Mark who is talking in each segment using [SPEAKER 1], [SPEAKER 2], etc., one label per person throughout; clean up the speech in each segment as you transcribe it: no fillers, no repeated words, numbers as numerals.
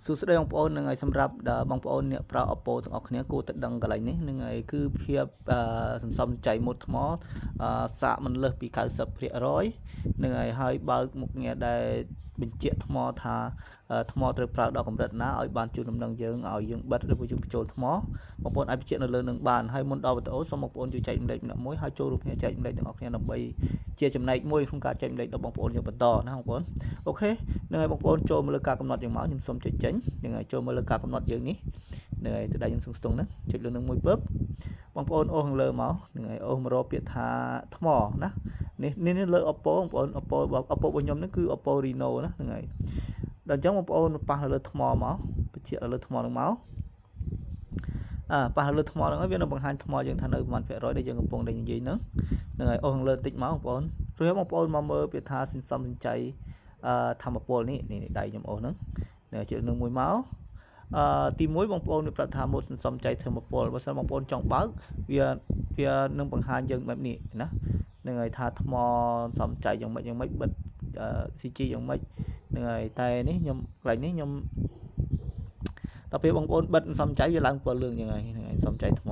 [SPEAKER 1] សួស្តីបងប្អូននឹងឲ្យសម្រាប់បងប្អូនអ្នកប្រើ Oppo ទាំងអស់គ្នាគួរតែដឹងកន្លែងនេះនឹងឲ្យគឺភាពសន្សំចៃមុតថ្មសាកមិនលើសពី 90% នឹងឲ្យបើកមុខងារដែលបញ្ជាក់ថ្មថាថ្មត្រូវប្រើដល់កម្រិតណាឲ្យបានជួនដំណឹងយើងឲ្យយើងបិទឬយើងបញ្ចូលថ្មបងប្អូនអាចបញ្ជាក់នៅលើនឹងបានហើយមុនដល់វីដេអូសូមបងប្អូនជួយចែករំលែកម្នាក់មួយហើយចូលរួមគ្នាចែករំលែកទាំងអស់គ្នាដើម្បីជាចំណែកមួយក្នុងការចែករំលែកដល់បងប្អូនយើងបន្តណាបងប្អូនអូខេនឹងឲ្យបងប្អូនចូលមកលើការកំណត់យើងមកខ្ញុំសូមចុចចេញនឹងឲ្យចូលមកលើការកំណត់យើងនេះនឹងឲ្យទៅដៃខ្ញុំស្ទង់ហ្នឹងចុចលើនឹងមួយពឹបបងប្អូនអូសខាងលើមកនឹងឲ្យអូសមករកពាក្យថាថ្មណានេះលើ Oppo បងប្អូន Oppo របស់ខ្ញុំនេះគឺ Oppo Reno ណាហ្នឹងហើយដល់អញ្ចឹងបងប្អូនប៉ះលើថ្មមកបញ្ជាក់លើថ្មហ្នឹងមកប៉ះលើថ្មហ្នឹងហើយវានឹងបង្ហាញថ្មយើងថានៅប្រហែលភាគរយដែលយើងកំពុងតែនិយាយហ្នឹងហើយអូសខាងលើតិចមកបងប្អូនឬបងប្អូនមកមើលពាក្យថាសន្សំសំចៃធម្មពលនេះដៃខ្ញុំអូសហ្នឹងជិះនឹងមួយមកទី1បងប្អូនប្រាប់ថាម៉ូដសន្សំចៃធម្មពលបើសិនបងប្អូនចង់បើកវានឹងបង្ហាញយើងបែបនេះណានឹងឲ្យថាថ្មសន្សំចៃយ៉ាងម៉េចបិទ CG យ៉ាងម៉េចនឹងហើយតែនេះខ្ញុំកន្លែងនេះខ្ញុំដល់ពេលបងប្អូនបិទសន្សំចៃវាឡើងពណ៌លឿងយ៉ាងហើយសន្សំចៃថ្ម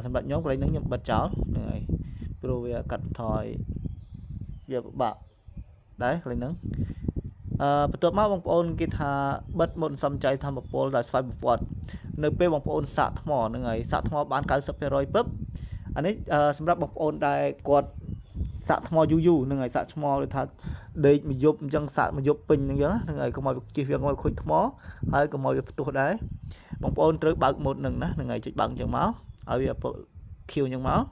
[SPEAKER 1] សម្រាប់ខ្ញុំកន្លែងនេះខ្ញុំបិទចោលនឹងហើយព្រោះវាកាត់បន្ថយវាពិបាកដែរកន្លែងហ្នឹងបន្ទាប់មកបងប្អូនគេថាបិទមុនសំចៃធម្មពលដោយស្វ័យប្រវត្តិនៅពេលបងប្អូនសាកថ្មហ្នឹងហើយសាកថ្មបាន 90% ពឹបអានេះសម្រាប់បងប្អូនដែលគាត់សាកថ្មយូរហ្នឹងហើយសាកថ្មដូចថាដេកមួយយប់អញ្ចឹងសាកមួយយប់ពេញហ្នឹងហ្នឹងហើយកុំឲ្យជិះវាងឲ្យខូចថ្មហើយកុំឲ្យវាផ្ទុះដែរបងប្អូនត្រូវបើកម៉ូដហ្នឹងណាហ្នឹងហើយចុចបើកអញ្ចឹងមកឲ្យវាខៀវអញ្ចឹងមក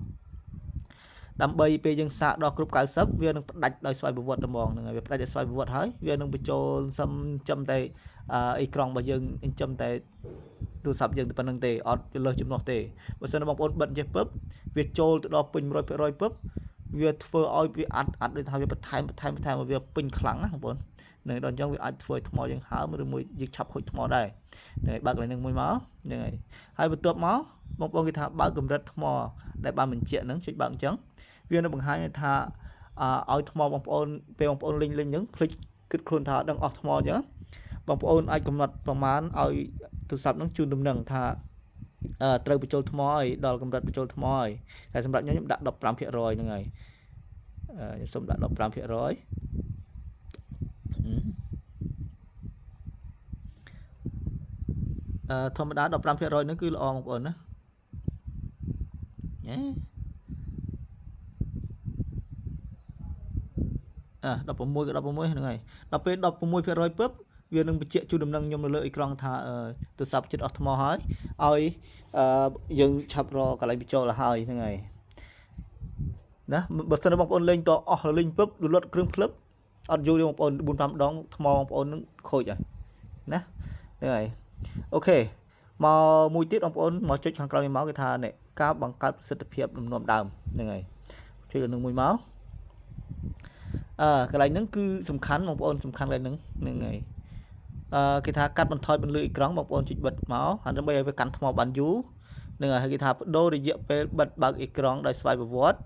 [SPEAKER 1] ដើម្បីពេលយើងសាកដល់គ្រប់90វានឹងផ្ដាច់ដោយស្វ័យប្រវត្តិតែហ្មងហ្នឹងហើយវាផ្ដាច់ដោយស្វ័យប្រវត្តិហើយវានឹងបញ្ចូលសឹមចំតែអេក្រង់របស់យើងចំតែទូរស័ព្ទយើងតែប៉ុណ្្នឹងទេអត់លើសចំណុះទេបើសិនបងប្អូនបិទចេះពឹបវាចូលទៅដល់ពេញ 100% ពឹបវាធ្វើឲ្យវាអាត់ដូចថាវាបន្ថែមឲ្យវាពេញខ្លាំងណាបងប្អូននឹងដល់អញ្ចឹងវាអាចធ្វើឲ្យថ្មយើងហើមឬមួយយើងឆាប់ខូចថ្មដែរហ្នឹងហើយបើកកន្លែងនឹងមួយមកហ្នឹងហើយបន្ទាប់មកបងប្អូនគេថាបើកកម្រិតថ្មដែលបានបញ្ជាក់ហ្នឹងចុចបើកអញ្ចឹងវានឹងបង្ហាញថាឲ្យថ្មបងប្អូនពេលបងប្អូនលេងហ្នឹងភ្លេចគិតខ្លួនថាដឹងអស់ថ្មអញ្ចឹងបងប្អូនអាចកំណត់ប្រមាណឲ្យទូរស័ព្ទហ្នឹងជូនដំណឹងថាត្រូវបញ្ចូលថ្មឲ្យដល់កម្រិតបញ្ចូលថ្មឲ្យតែសម្រាប់ខ្ញុំដាក់ 15% ហ្នឹងហើយខ្ញុំសូមដាក់ 15% ធម្មតា 15% ហ្នឹងគឺល្អបងប្អូនណា16ក៏16ហ្នឹងហើយដល់ពេល 16% ពឹបវានឹងបញ្ជាក់ជូនដំណឹងខ្ញុំនៅលើអេក្រង់ថាទូរស័ព្ទចិត្តអស់ថ្មហើយឲ្យយើងឆាប់រកកន្លែងបញ្ចូលឲ្យហ្នឹងហើយណាបើសិនបងប្អូនលេងតអស់លេងពឹបលុតគ្រឿងភ្លឹបអត់យូរទេបងប្អូន 4-5 ដងថ្មបងប្អូននឹងខូចហើយណាហ្នឹងហើយអូខេមកមួយទៀតបងប្អូនមកចុចខាងក្រោយនេះមកគេថានេះការបង្កើតប្រសិទ្ធភាពលំនាំដើមហ្នឹងហើយចុចលើនឹងមួយមកកន្លែងហ្នឹងគឺសំខាន់បងប្អូនសំខាន់កន្លែងហ្នឹងហើយគេថាកាត់បន្ថយពន្លឺអេក្រង់បងប្អូនចុចបិទមកហើយដើម្បីឲ្យវាកាន់ថ្មបានយូរនឹងហើយគេថាបដូររយៈពេលបិទបើកអេក្រង់ដោយស្វ័យប្រវត្តិ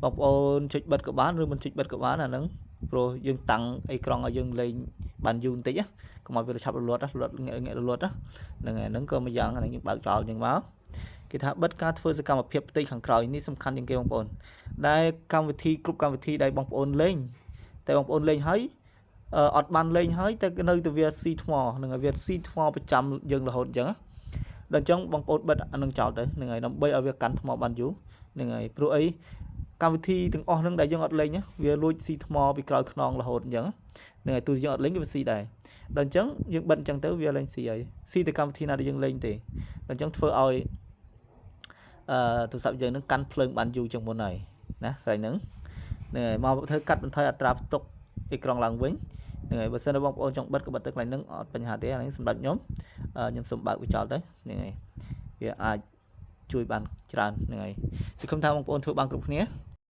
[SPEAKER 1] បងប្អូនចុចបិទក៏បានឬមិនចុចបិទក៏បានអាហ្នឹងព្រោះយើងតាំងអេក្រង់ឲ្យយើងលេងបានយូរបន្តិចណាកុំឲ្យវាឆាប់រលត់ហ្នឹងហើយហ្នឹងក៏មួយយ៉ាងហ្នឹងយើងបើកចោលអញ្ចឹងមកគេថាបិទការធ្វើសកម្មភាពផ្ទៃខាងក្រោយនេះសំខាន់ជាងគេបងប្អូនដែលកម្មវិធីគ្រប់កម្មវិធីដែលបងប្អូនលេងតែបងប្អូនលេងហើយអត់បានលេងហើយតែនៅតែវាស៊ីថ្មនឹងឲ្យវាស៊ីថ្មប្រចាំយើងរហូតអញ្ចឹងដល់អញ្ចឹងបងប្អូនបិទអានឹងចោលទៅនឹងហើយដើម្បីឲ្យវាកាន់ថ្មបានយូរនឹងហើយព្រោះអីកម្មវិធីទាំងអស់ហ្នឹងដែលយើងអត់លេងវាលួចស៊ីថ្មពីក្រោយខ្នងរហូតអញ្ចឹងនឹងហើយទូយើងអត់លេងវាស៊ីដែរដល់អញ្ចឹងយើងបិទអញ្ចឹងទៅវាលេងស៊ីហើយស៊ីតែកម្មវិធីណាដែលយើងលេងទេដល់អញ្ចឹងធ្វើឲ្យទូរស័ព្ទយើងនឹងកាន់ភ្លើងបានយូរជាងមុនហើយណាកន្លែងហ្នឹងមកធ្វើកាត់បន្ថយអត្រាផ្ទុកអេក្រង់ឡើងវិញហ្នឹងហើយបើសិនបងប្អូនចង់បិទក៏បិទទៅកន្លែងហ្នឹងអត់បញ្ហាទេអានេះសម្រាប់ខ្ញុំសូមបើកវាចោលទៅហ្នឹងហើយវាអាចជួយបានច្រើនហ្នឹងហើយសង្ឃឹមថាបងប្អូនធ្វើបានគ្រប់គ្នា